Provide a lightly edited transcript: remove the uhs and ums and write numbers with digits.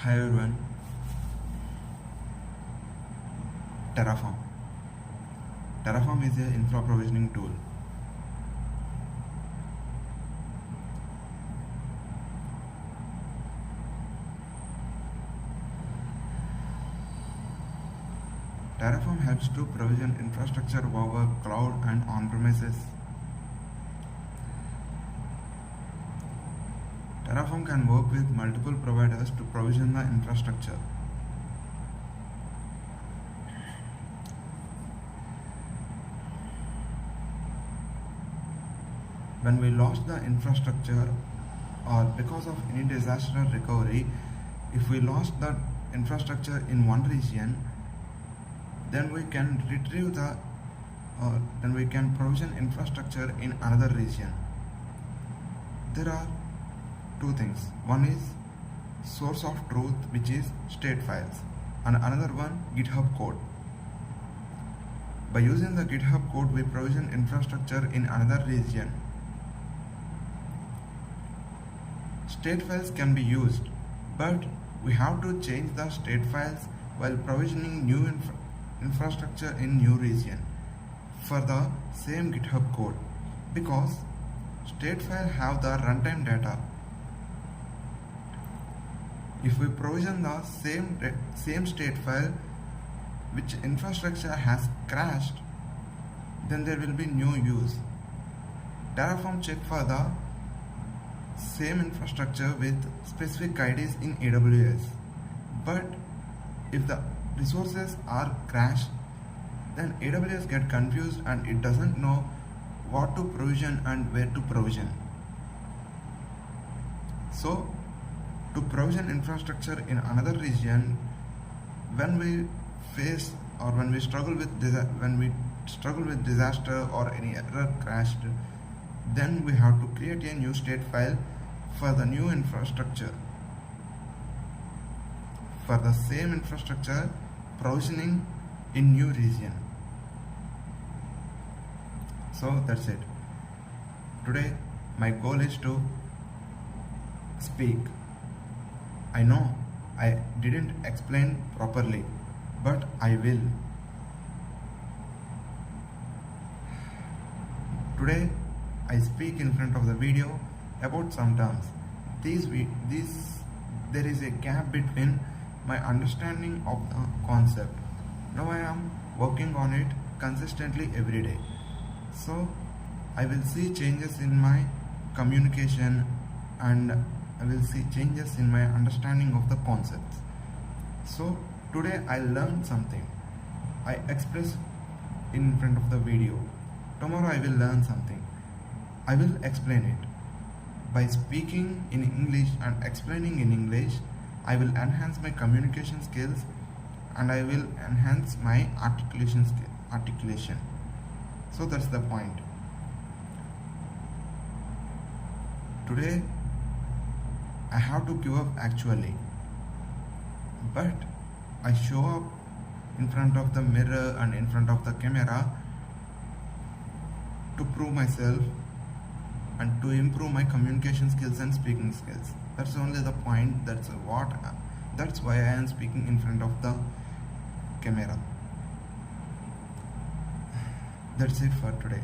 Hi everyone. Terraform. Terraform is an infra provisioning tool. Terraform helps to provision infrastructure over cloud and on-premises. Terraform can work with multiple providers to provision the infrastructure. When we lost the infrastructure or because of any disaster recovery, if we lost the infrastructure in one region, then we can retrieve then we can provision infrastructure in another region. There are two things. One is source of truth, which is state files, and another one GitHub code. By using the GitHub code, we provision infrastructure in another region. State files can be used, but we have to change the state files while provisioning new infrastructure in new region for the same GitHub code, because state file have the runtime data. If we provision the same state file which infrastructure has crashed, then there will be no use. Terraform check for the same infrastructure with specific IDs in AWS, but if the resources are crashed, then AWS get confused and it doesn't know what to provision and where to provision. So to provision infrastructure in another region, when we face or when we struggle with disaster or any error crashed, then we have to create a new state file for the new infrastructure, for the same infrastructure provisioning in new region. So that's it. Today my goal is to speak. I know I didn't explain properly, but I will. Today I speak in front of the video about some terms. There is a gap between my understanding of the concept. Now I am working on it consistently every day. So I will see changes in my communication and I will see changes in my understanding of the concepts. So today I learned something. I expressed in front of the video. Tomorrow I will learn something. I will explain it. By speaking in English and explaining in English, I will enhance my communication skills and I will enhance my articulation. So that's the point. Today I have to give up actually, but I show up in front of the mirror and in front of the camera to prove myself and to improve my communication skills and speaking skills. That's only the point. That's why I am speaking in front of the camera. That's it for today.